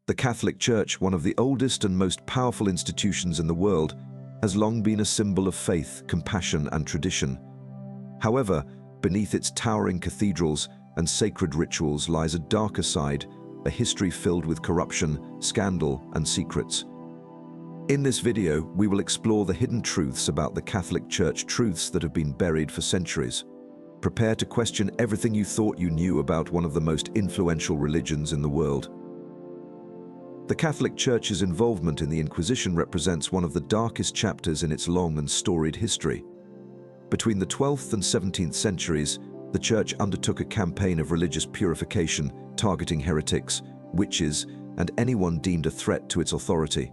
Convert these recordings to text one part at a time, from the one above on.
The Catholic Church, one of the oldest and most powerful institutions in the world, has long been a symbol of faith, compassion, and tradition. However, beneath its towering cathedrals and sacred rituals lies a darker side, a history filled with corruption, scandal, and secrets. In this video, we will explore the hidden truths about the Catholic Church, truths that have been buried for centuries. Prepare to question everything you thought you knew about one of the most influential religions in the world. The Catholic Church's involvement in the Inquisition represents one of the darkest chapters in its long and storied history. Between the 12th and 17th centuries, the Church undertook a campaign of religious purification, targeting heretics, witches, and anyone deemed a threat to its authority.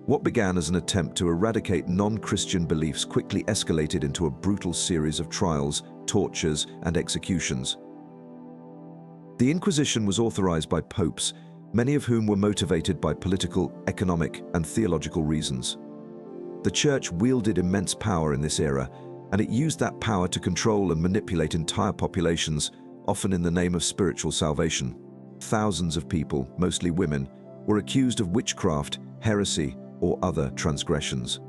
What began as an attempt to eradicate non-Christian beliefs quickly escalated into a brutal series of trials, tortures, and executions. The Inquisition was authorized by popes, many of whom were motivated by political, economic, and theological reasons. The Church wielded immense power in this era, and it used that power to control and manipulate entire populations, often in the name of spiritual salvation. Thousands of people, mostly women, were accused of witchcraft, heresy, or other transgressions.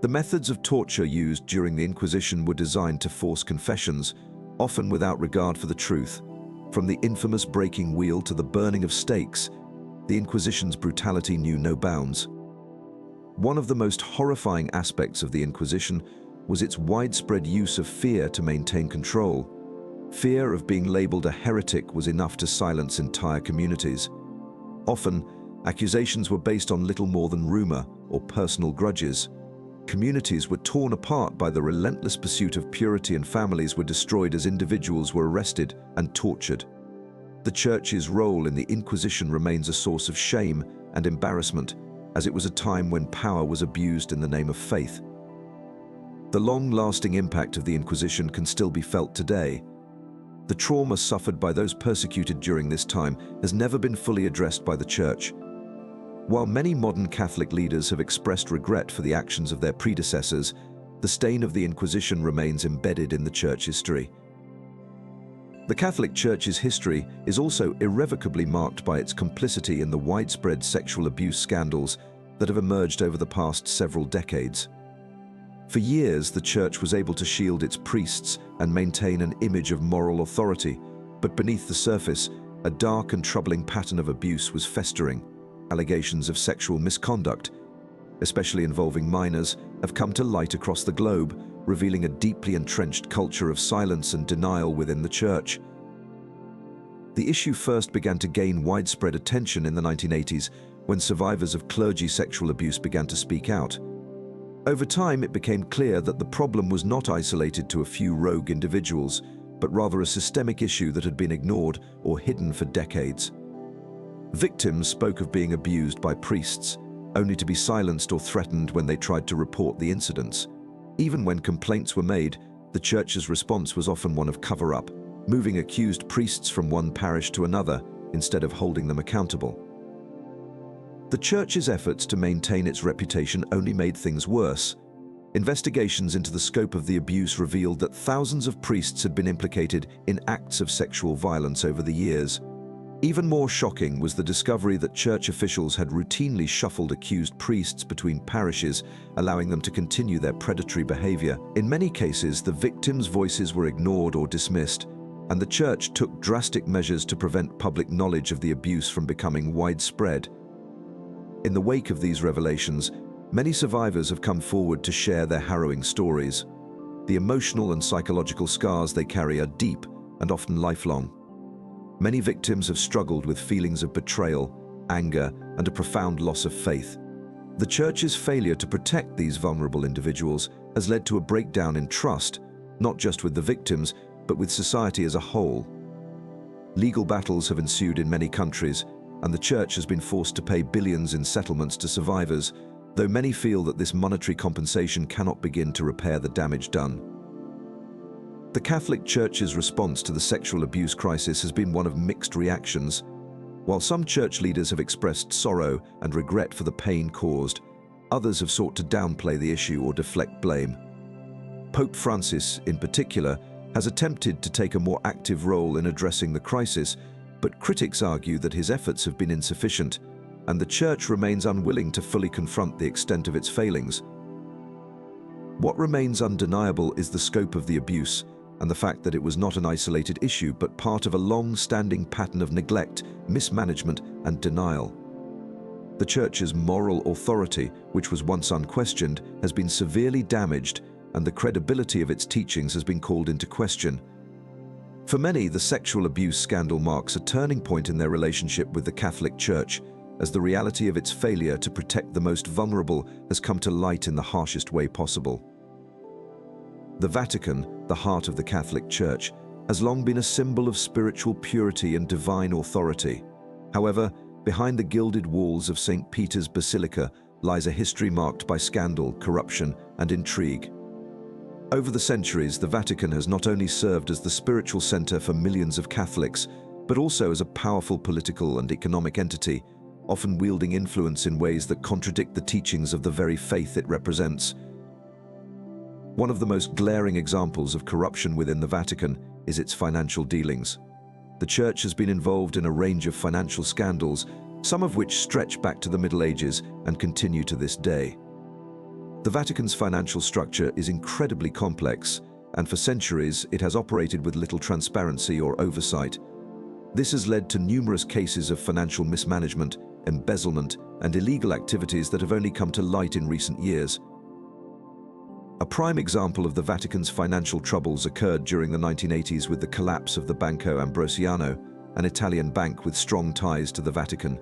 The methods of torture used during the Inquisition were designed to force confessions, often without regard for the truth. From the infamous breaking wheel to the burning of stakes, the Inquisition's brutality knew no bounds. One of the most horrifying aspects of the Inquisition was its widespread use of fear to maintain control. Fear of being labeled a heretic was enough to silence entire communities. Often, accusations were based on little more than rumor or personal grudges. Communities were torn apart by the relentless pursuit of purity, and families were destroyed as individuals were arrested and tortured. The Church's role in the Inquisition remains a source of shame and embarrassment, as it was a time when power was abused in the name of faith. The long-lasting impact of the Inquisition can still be felt today. The trauma suffered by those persecuted during this time has never been fully addressed by the Church. While many modern Catholic leaders have expressed regret for the actions of their predecessors, the stain of the Inquisition remains embedded in the Church history. The Catholic Church's history is also irrevocably marked by its complicity in the widespread sexual abuse scandals that have emerged over the past several decades. For years, the Church was able to shield its priests and maintain an image of moral authority, but beneath the surface, a dark and troubling pattern of abuse was festering. Allegations of sexual misconduct, especially involving minors, have come to light across the globe, revealing a deeply entrenched culture of silence and denial within the Church. The issue first began to gain widespread attention in the 1980s, when survivors of clergy sexual abuse began to speak out. Over time, it became clear that the problem was not isolated to a few rogue individuals, but rather a systemic issue that had been ignored or hidden for decades. Victims spoke of being abused by priests, only to be silenced or threatened when they tried to report the incidents. Even when complaints were made, the Church's response was often one of cover-up, moving accused priests from one parish to another instead of holding them accountable. The Church's efforts to maintain its reputation only made things worse. Investigations into the scope of the abuse revealed that thousands of priests had been implicated in acts of sexual violence over the years. Even more shocking was the discovery that Church officials had routinely shuffled accused priests between parishes, allowing them to continue their predatory behavior. In many cases, the victims' voices were ignored or dismissed, and the Church took drastic measures to prevent public knowledge of the abuse from becoming widespread. In the wake of these revelations, many survivors have come forward to share their harrowing stories. The emotional and psychological scars they carry are deep and often lifelong. Many victims have struggled with feelings of betrayal, anger, and a profound loss of faith. The Church's failure to protect these vulnerable individuals has led to a breakdown in trust, not just with the victims, but with society as a whole. Legal battles have ensued in many countries, and the Church has been forced to pay billions in settlements to survivors, though many feel that this monetary compensation cannot begin to repair the damage done. The Catholic Church's response to the sexual abuse crisis has been one of mixed reactions. While some church leaders have expressed sorrow and regret for the pain caused, others have sought to downplay the issue or deflect blame. Pope Francis, in particular, has attempted to take a more active role in addressing the crisis, But critics argue that his efforts have been insufficient, and the Church remains unwilling to fully confront the extent of its failings. What remains undeniable is the scope of the abuse and the fact that it was not an isolated issue but part of a long-standing pattern of neglect, mismanagement, and denial. The Church's moral authority, which was once unquestioned, has been severely damaged, and the credibility of its teachings has been called into question. For many, the sexual abuse scandal marks a turning point in their relationship with the Catholic Church, as the reality of its failure to protect the most vulnerable has come to light in the harshest way possible. The Vatican, the heart of the Catholic Church, has long been a symbol of spiritual purity and divine authority. However, behind the gilded walls of St. Peter's Basilica lies a history marked by scandal, corruption, and intrigue. Over the centuries, the Vatican has not only served as the spiritual center for millions of Catholics, but also as a powerful political and economic entity, often wielding influence in ways that contradict the teachings of the very faith it represents. One of the most glaring examples of corruption within the Vatican is its financial dealings. The Church has been involved in a range of financial scandals, some of which stretch back to the Middle Ages and continue to this day. The Vatican's financial structure is incredibly complex, and for centuries it has operated with little transparency or oversight. This has led to numerous cases of financial mismanagement, embezzlement, and illegal activities that have only come to light in recent years. A prime example of the Vatican's financial troubles occurred during the 1980s with the collapse of the Banco Ambrosiano, an Italian bank with strong ties to the Vatican.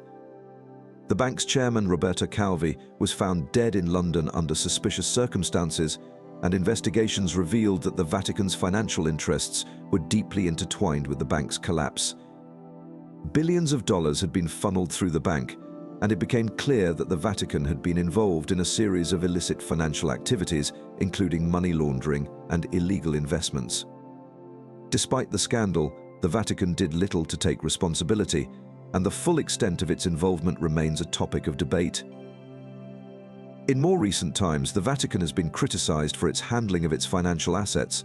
The bank's chairman, Roberto Calvi, was found dead in London under suspicious circumstances, and investigations revealed that the Vatican's financial interests were deeply intertwined with the bank's collapse. Billions of dollars had been funneled through the bank, and it became clear that the Vatican had been involved in a series of illicit financial activities, including money laundering and illegal investments. Despite the scandal, the Vatican did little to take responsibility, and the full extent of its involvement remains a topic of debate. In more recent times, the Vatican has been criticized for its handling of its financial assets.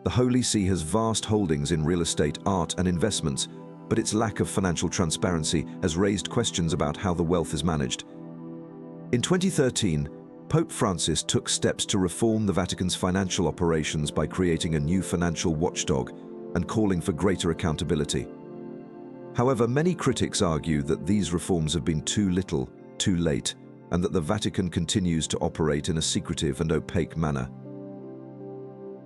The Holy See has vast holdings in real estate, art, and investments, but its lack of financial transparency has raised questions about how the wealth is managed. In 2013, Pope Francis took steps to reform the Vatican's financial operations by creating a new financial watchdog and calling for greater accountability. However, many critics argue that these reforms have been too little, too late, and that the Vatican continues to operate in a secretive and opaque manner.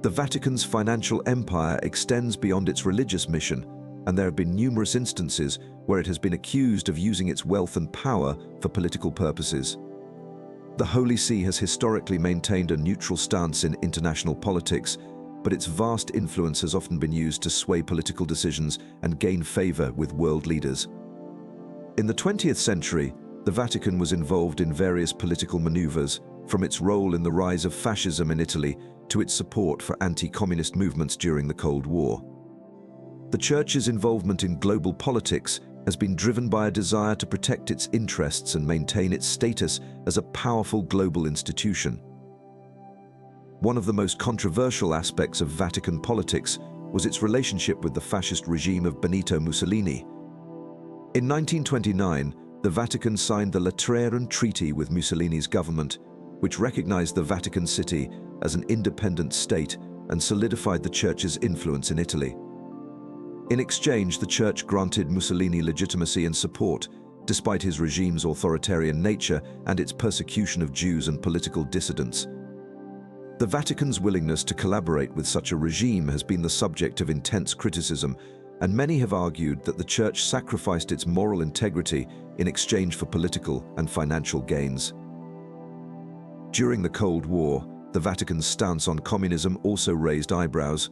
The Vatican's financial empire extends beyond its religious mission, and there have been numerous instances where it has been accused of using its wealth and power for political purposes. The Holy See has historically maintained a neutral stance in international politics, but its vast influence has often been used to sway political decisions and gain favor with world leaders. In the 20th century, the Vatican was involved in various political maneuvers, from its role in the rise of fascism in Italy to its support for anti-communist movements during the Cold War. The Church's involvement in global politics has been driven by a desire to protect its interests and maintain its status as a powerful global institution. One of the most controversial aspects of Vatican politics was its relationship with the fascist regime of Benito Mussolini. In 1929, the Vatican signed the Lateran Treaty with Mussolini's government, which recognized the Vatican City as an independent state and solidified the Church's influence in Italy. In exchange, the Church granted Mussolini legitimacy and support, despite his regime's authoritarian nature and its persecution of Jews and political dissidents. The Vatican's willingness to collaborate with such a regime has been the subject of intense criticism, and many have argued that the Church sacrificed its moral integrity in exchange for political and financial gains. During the Cold War, the Vatican's stance on communism also raised eyebrows.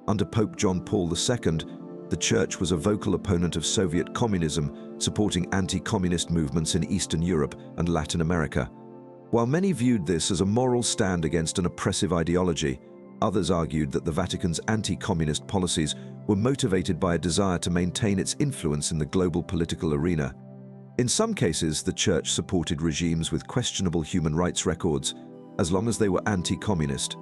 Under Pope John Paul II, the Church was a vocal opponent of Soviet communism, supporting anti-communist movements in Eastern Europe and Latin America. While many viewed this as a moral stand against an oppressive ideology, others argued that the Vatican's anti-communist policies were motivated by a desire to maintain its influence in the global political arena. In some cases, the Church supported regimes with questionable human rights records, as long as they were anti-communist.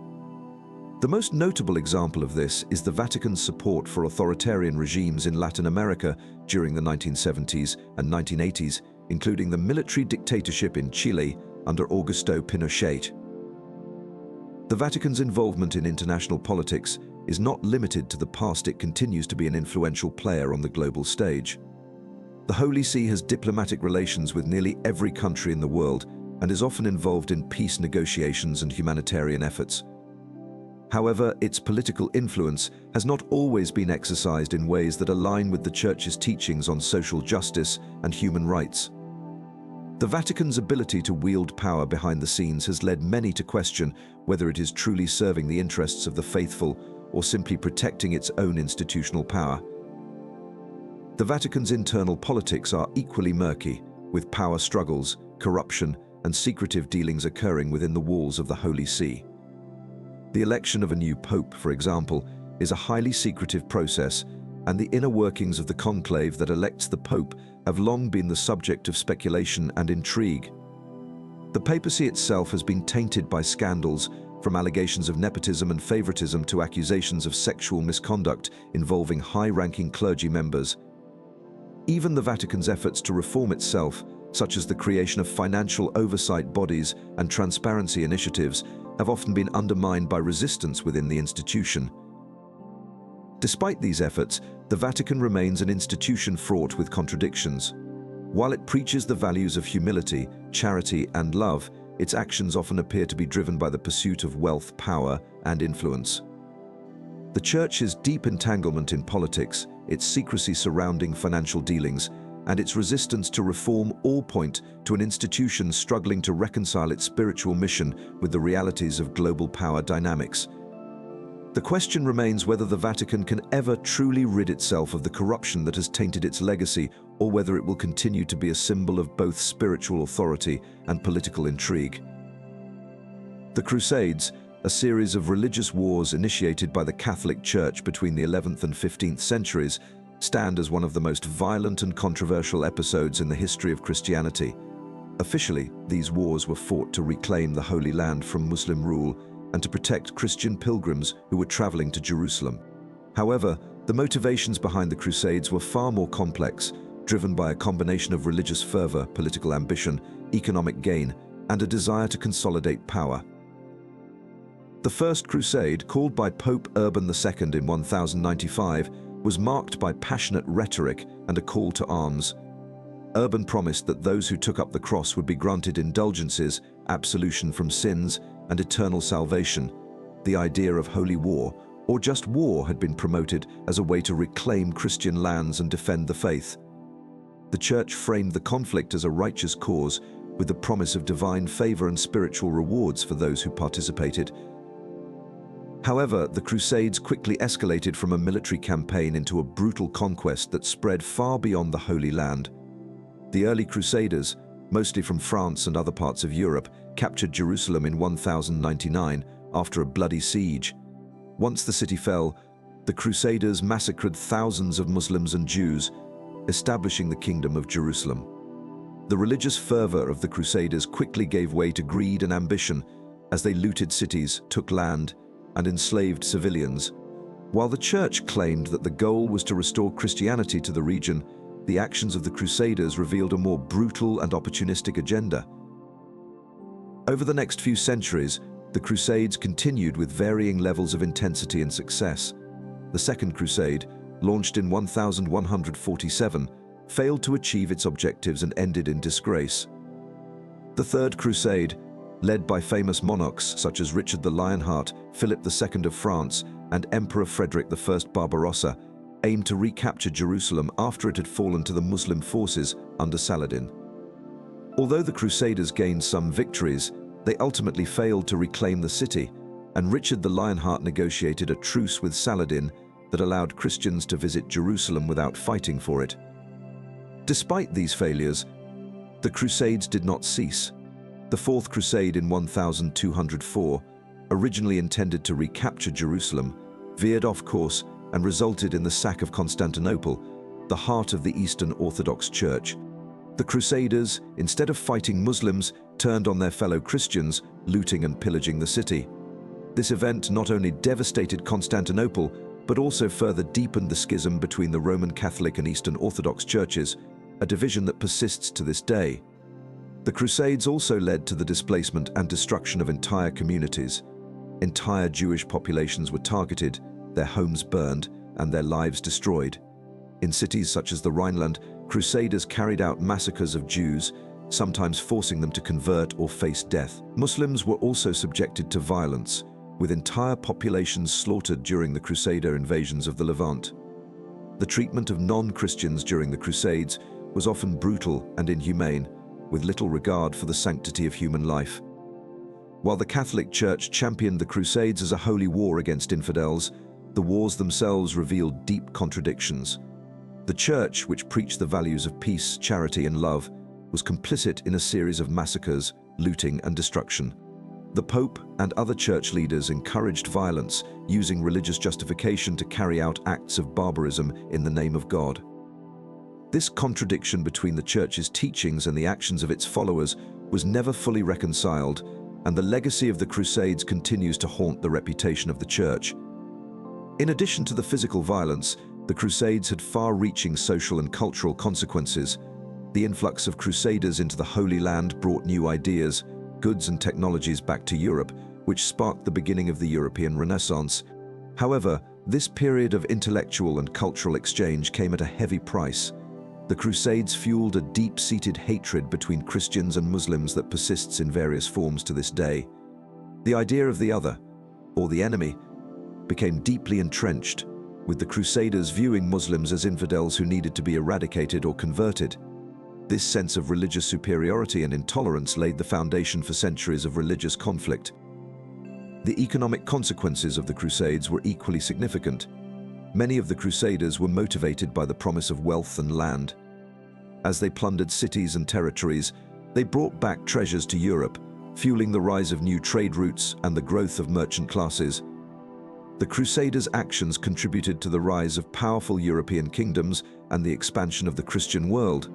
The most notable example of this is the Vatican's support for authoritarian regimes in Latin America during the 1970s and 1980s, including the military dictatorship in Chile under Augusto Pinochet. The Vatican's involvement in international politics is not limited to the past. It continues to be an influential player on the global stage. The Holy See has diplomatic relations with nearly every country in the world and is often involved in peace negotiations and humanitarian efforts. However, its political influence has not always been exercised in ways that align with the Church's teachings on social justice and human rights. The Vatican's ability to wield power behind the scenes has led many to question whether it is truly serving the interests of the faithful or simply protecting its own institutional power. The Vatican's internal politics are equally murky, with power struggles, corruption, and secretive dealings occurring within the walls of the Holy See. The election of a new pope, for example, is a highly secretive process, and the inner workings of the conclave that elects the pope have long been the subject of speculation and intrigue. The papacy itself has been tainted by scandals, from allegations of nepotism and favoritism to accusations of sexual misconduct involving high-ranking clergy members. Even the Vatican's efforts to reform itself, such as the creation of financial oversight bodies and transparency initiatives, have often been undermined by resistance within the institution. Despite these efforts, the Vatican remains an institution fraught with contradictions. While it preaches the values of humility, charity, and love, its actions often appear to be driven by the pursuit of wealth, power, and influence. The Church's deep entanglement in politics, its secrecy surrounding financial dealings, and its resistance to reform all point to an institution struggling to reconcile its spiritual mission with the realities of global power dynamics. The question remains whether the Vatican can ever truly rid itself of the corruption that has tainted its legacy, or whether it will continue to be a symbol of both spiritual authority and political intrigue. The Crusades, a series of religious wars initiated by the Catholic Church between the 11th and 15th centuries, stand as one of the most violent and controversial episodes in the history of Christianity. Officially, these wars were fought to reclaim the Holy Land from Muslim rule and to protect Christian pilgrims who were traveling to Jerusalem. However, the motivations behind the Crusades were far more complex, driven by a combination of religious fervor, political ambition, economic gain, and a desire to consolidate power. The First Crusade, called by Pope Urban II in 1095, was marked by passionate rhetoric and a call to arms. Urban promised that those who took up the cross would be granted indulgences, absolution from sins, and eternal salvation. The idea of holy war, or just war, had been promoted as a way to reclaim Christian lands and defend the faith. The Church framed the conflict as a righteous cause, with the promise of divine favor and spiritual rewards for those who participated. However, the Crusades quickly escalated from a military campaign into a brutal conquest that spread far beyond the Holy Land. The early Crusaders, mostly from France and other parts of Europe, captured Jerusalem in 1099 after a bloody siege. Once the city fell, the Crusaders massacred thousands of Muslims and Jews, establishing the Kingdom of Jerusalem. The religious fervor of the Crusaders quickly gave way to greed and ambition as they looted cities, took land, and enslaved civilians. While the Church claimed that the goal was to restore Christianity to the region, the actions of the Crusaders revealed a more brutal and opportunistic agenda. Over the next few centuries, the Crusades continued with varying levels of intensity and success. The Second Crusade, launched in 1147, failed to achieve its objectives and ended in disgrace. The Third Crusade, led by famous monarchs such as Richard the Lionheart, Philip II of France, and Emperor Frederick I Barbarossa, aimed to recapture Jerusalem after it had fallen to the Muslim forces under Saladin. Although the Crusaders gained some victories, they ultimately failed to reclaim the city, and Richard the Lionheart negotiated a truce with Saladin that allowed Christians to visit Jerusalem without fighting for it. Despite these failures, the Crusades did not cease. The Fourth Crusade in 1204, originally intended to recapture Jerusalem, veered off course and resulted in the sack of Constantinople, the heart of the Eastern Orthodox Church. The Crusaders, instead of fighting Muslims, turned on their fellow Christians, looting and pillaging the city. This event not only devastated Constantinople, but also further deepened the schism between the Roman Catholic and Eastern Orthodox churches, a division that persists to this day. The Crusades also led to the displacement and destruction of entire communities. Entire Jewish populations were targeted, their homes burned, and their lives destroyed. In cities such as the Rhineland, Crusaders carried out massacres of Jews, sometimes forcing them to convert or face death. Muslims were also subjected to violence, with entire populations slaughtered during the Crusader invasions of the Levant. The treatment of non-Christians during the Crusades was often brutal and inhumane, with little regard for the sanctity of human life. While the Catholic Church championed the Crusades as a holy war against infidels, the wars themselves revealed deep contradictions. The Church, which preached the values of peace, charity, and love, was complicit in a series of massacres, looting, and destruction. The Pope and other church leaders encouraged violence, using religious justification to carry out acts of barbarism in the name of God. This contradiction between the Church's teachings and the actions of its followers was never fully reconciled, and the legacy of the Crusades continues to haunt the reputation of the Church. In addition to the physical violence, the Crusades had far-reaching social and cultural consequences. The influx of Crusaders into the Holy Land brought new ideas, goods and technologies back to Europe, which sparked the beginning of the European Renaissance. However, this period of intellectual and cultural exchange came at a heavy price. The Crusades fueled a deep-seated hatred between Christians and Muslims that persists in various forms to this day. The idea of the other, or the enemy, became deeply entrenched, with the Crusaders viewing Muslims as infidels who needed to be eradicated or converted. This sense of religious superiority and intolerance laid the foundation for centuries of religious conflict. The economic consequences of the Crusades were equally significant. Many of the Crusaders were motivated by the promise of wealth and land. As they plundered cities and territories, they brought back treasures to Europe, fueling the rise of new trade routes and the growth of merchant classes. The Crusaders' actions contributed to the rise of powerful European kingdoms and the expansion of the Christian world.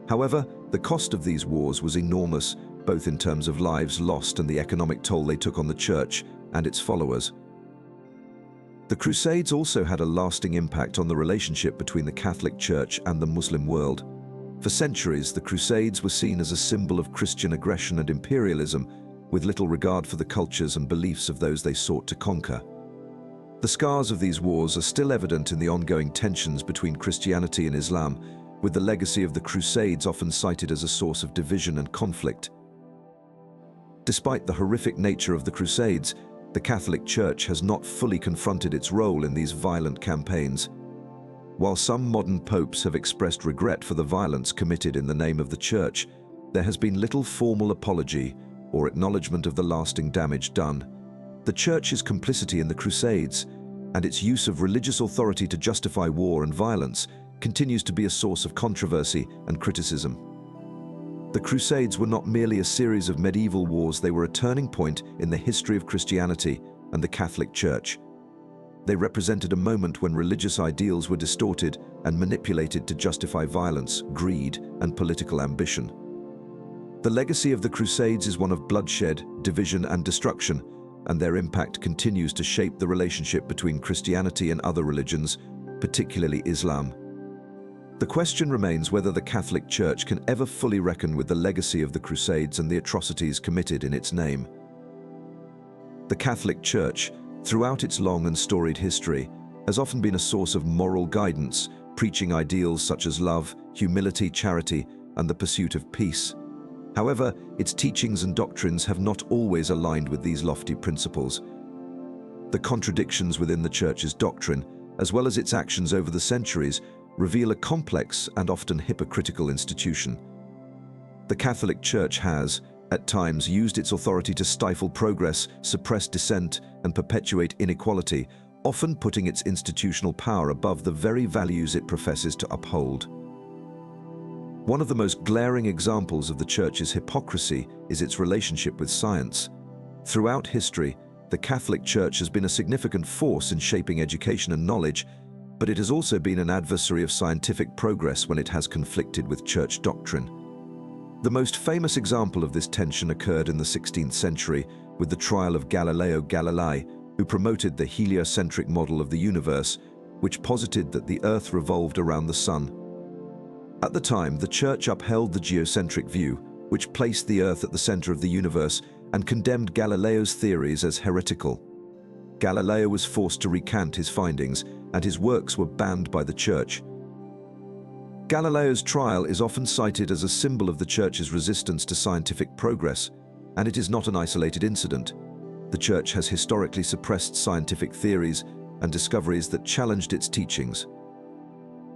However, the cost of these wars was enormous, both in terms of lives lost and the economic toll they took on the Church and its followers. The Crusades also had a lasting impact on the relationship between the Catholic Church and the Muslim world. For centuries, the Crusades were seen as a symbol of Christian aggression and imperialism, with little regard for the cultures and beliefs of those they sought to conquer. The scars of these wars are still evident in the ongoing tensions between Christianity and Islam, with the legacy of the Crusades often cited as a source of division and conflict. Despite the horrific nature of the Crusades, the Catholic Church has not fully confronted its role in these violent campaigns. While some modern popes have expressed regret for the violence committed in the name of the Church, there has been little formal apology or acknowledgement of the lasting damage done. The Church's complicity in the Crusades and its use of religious authority to justify war and violence continues to be a source of controversy and criticism. The Crusades were not merely a series of medieval wars, they were a turning point in the history of Christianity and the Catholic Church. They represented a moment when religious ideals were distorted and manipulated to justify violence, greed, and political ambition. The legacy of the Crusades is one of bloodshed, division, and destruction, and their impact continues to shape the relationship between Christianity and other religions, particularly Islam. The question remains whether the Catholic Church can ever fully reckon with the legacy of the Crusades and the atrocities committed in its name. The Catholic Church, throughout its long and storied history, has often been a source of moral guidance, preaching ideals such as love, humility, charity, and the pursuit of peace. However, its teachings and doctrines have not always aligned with these lofty principles. The contradictions within the Church's doctrine, as well as its actions over the centuries, reveal a complex and often hypocritical institution. The Catholic Church has, at times, used its authority to stifle progress, suppress dissent, and perpetuate inequality, often putting its institutional power above the very values it professes to uphold. One of the most glaring examples of the Church's hypocrisy is its relationship with science. Throughout history, the Catholic Church has been a significant force in shaping education and knowledge, but it has also been an adversary of scientific progress when it has conflicted with Church doctrine. The most famous example of this tension occurred in the 16th century with the trial of Galileo Galilei, who promoted the heliocentric model of the universe, which posited that the Earth revolved around the Sun. At the time, the Church upheld the geocentric view, which placed the Earth at the center of the universe, and condemned Galileo's theories as heretical. Galileo was forced to recant his findings, and his works were banned by the Church. Galileo's trial is often cited as a symbol of the Church's resistance to scientific progress, and it is not an isolated incident. The Church has historically suppressed scientific theories and discoveries that challenged its teachings.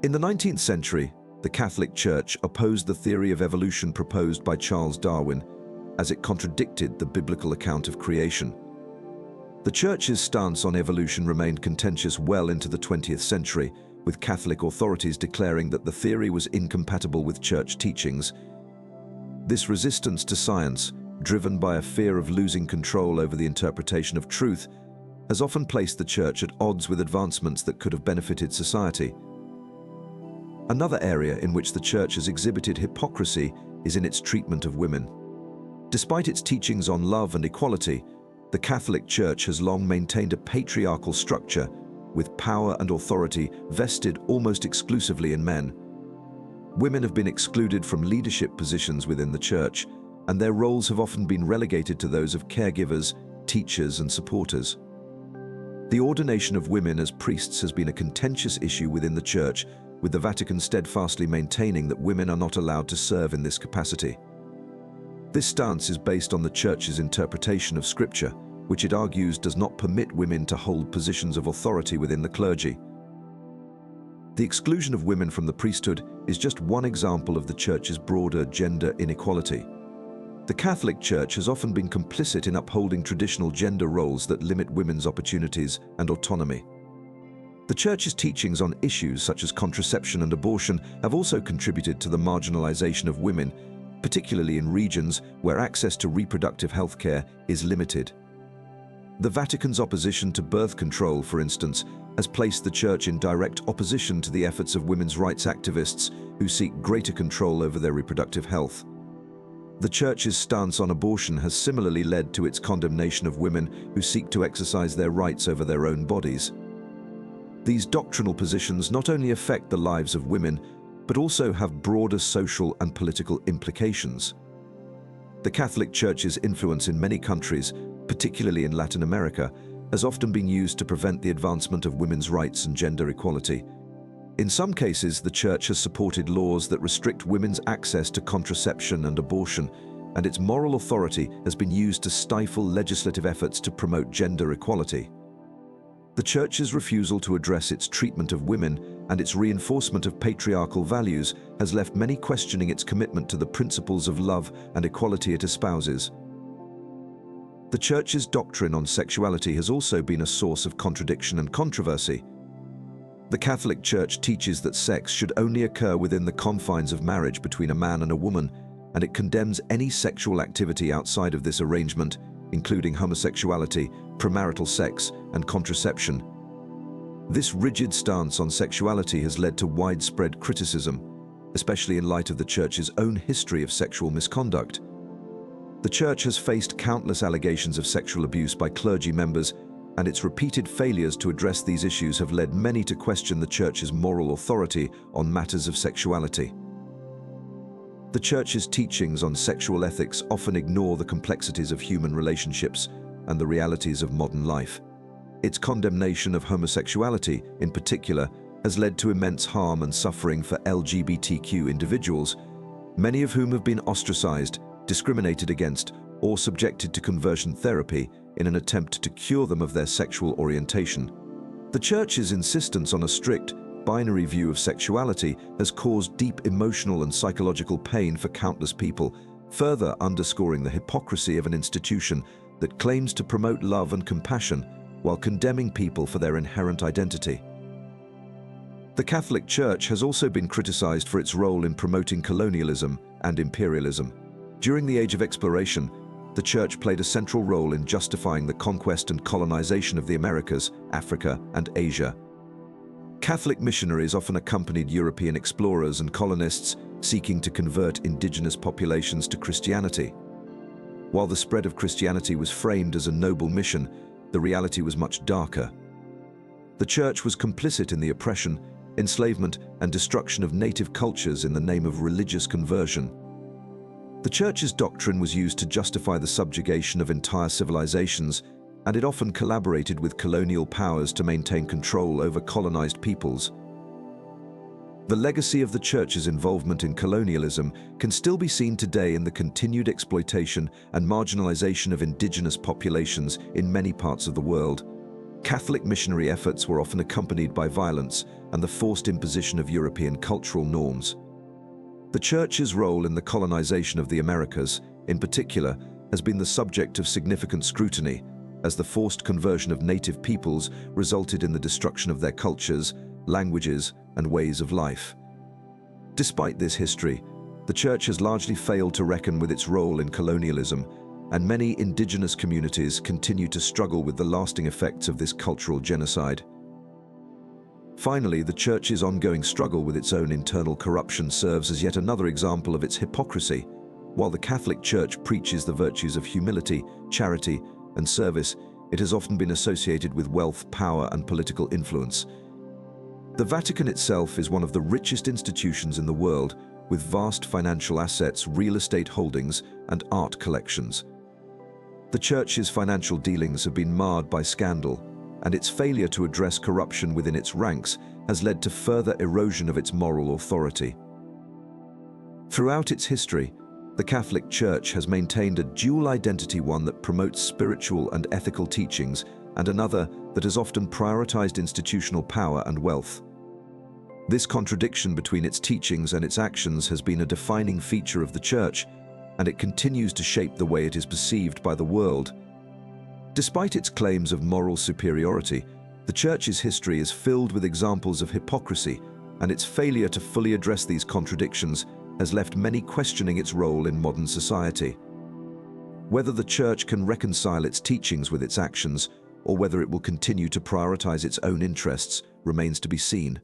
In the 19th century, the Catholic Church opposed the theory of evolution proposed by Charles Darwin, as it contradicted the biblical account of creation. The Church's stance on evolution remained contentious well into the 20th century, with Catholic authorities declaring that the theory was incompatible with Church teachings. This resistance to science, driven by a fear of losing control over the interpretation of truth, has often placed the Church at odds with advancements that could have benefited society. Another area in which the Church has exhibited hypocrisy is in its treatment of women. Despite its teachings on love and equality, the Catholic Church has long maintained a patriarchal structure, with power and authority vested almost exclusively in men. Women have been excluded from leadership positions within the Church, and their roles have often been relegated to those of caregivers, teachers, and supporters. The ordination of women as priests has been a contentious issue within the Church, with the Vatican steadfastly maintaining that women are not allowed to serve in this capacity. This stance is based on the Church's interpretation of Scripture, which it argues does not permit women to hold positions of authority within the clergy. The exclusion of women from the priesthood is just one example of the Church's broader gender inequality. The Catholic Church has often been complicit in upholding traditional gender roles that limit women's opportunities and autonomy. The Church's teachings on issues such as contraception and abortion have also contributed to the marginalization of women, particularly in regions where access to reproductive health care is limited. The Vatican's opposition to birth control, for instance, has placed the Church in direct opposition to the efforts of women's rights activists who seek greater control over their reproductive health. The Church's stance on abortion has similarly led to its condemnation of women who seek to exercise their rights over their own bodies. These doctrinal positions not only affect the lives of women, but also have broader social and political implications. The Catholic Church's influence in many countries, particularly in Latin America, has often been used to prevent the advancement of women's rights and gender equality. In some cases, the Church has supported laws that restrict women's access to contraception and abortion, and its moral authority has been used to stifle legislative efforts to promote gender equality. The Church's refusal to address its treatment of women and its reinforcement of patriarchal values has left many questioning its commitment to the principles of love and equality it espouses. The Church's doctrine on sexuality has also been a source of contradiction and controversy. The Catholic Church teaches that sex should only occur within the confines of marriage between a man and a woman, and it condemns any sexual activity outside of this arrangement, including homosexuality, premarital sex, and contraception. This rigid stance on sexuality has led to widespread criticism, especially in light of the Church's own history of sexual misconduct. The Church has faced countless allegations of sexual abuse by clergy members, and its repeated failures to address these issues have led many to question the Church's moral authority on matters of sexuality. The Church's teachings on sexual ethics often ignore the complexities of human relationships and the realities of modern life. Its condemnation of homosexuality, in particular, has led to immense harm and suffering for LGBTQ individuals, many of whom have been ostracized, discriminated against, or subjected to conversion therapy in an attempt to cure them of their sexual orientation. The Church's insistence on a strict, binary view of sexuality has caused deep emotional and psychological pain for countless people, further underscoring the hypocrisy of an institution that claims to promote love and compassion while condemning people for their inherent identity. The Catholic Church has also been criticized for its role in promoting colonialism and imperialism. During the Age of Exploration, the Church played a central role in justifying the conquest and colonization of the Americas, Africa, and Asia. Catholic missionaries often accompanied European explorers and colonists, seeking to convert indigenous populations to Christianity. While the spread of Christianity was framed as a noble mission, the reality was much darker. The Church was complicit in the oppression, enslavement, and destruction of native cultures in the name of religious conversion. The Church's doctrine was used to justify the subjugation of entire civilizations, and it often collaborated with colonial powers to maintain control over colonized peoples. The legacy of the Church's involvement in colonialism can still be seen today in the continued exploitation and marginalization of indigenous populations in many parts of the world. Catholic missionary efforts were often accompanied by violence and the forced imposition of European cultural norms. The Church's role in the colonization of the Americas, in particular, has been the subject of significant scrutiny, as the forced conversion of native peoples resulted in the destruction of their cultures, languages, and ways of life. Despite this history, the Church has largely failed to reckon with its role in colonialism, and many indigenous communities continue to struggle with the lasting effects of this cultural genocide. Finally, the Church's ongoing struggle with its own internal corruption serves as yet another example of its hypocrisy. While the Catholic Church preaches the virtues of humility, charity, and service, it has often been associated with wealth, power, and political influence. The Vatican itself is one of the richest institutions in the world, with vast financial assets, real estate holdings, and art collections. The Church's financial dealings have been marred by scandal, and its failure to address corruption within its ranks has led to further erosion of its moral authority. Throughout its history, the Catholic Church has maintained a dual identity, one that promotes spiritual and ethical teachings, and another that has often prioritized institutional power and wealth. This contradiction between its teachings and its actions has been a defining feature of the Church, and it continues to shape the way it is perceived by the world. Despite its claims of moral superiority, the Church's history is filled with examples of hypocrisy, and its failure to fully address these contradictions has left many questioning its role in modern society. Whether the Church can reconcile its teachings with its actions, or whether it will continue to prioritize its own interests, remains to be seen.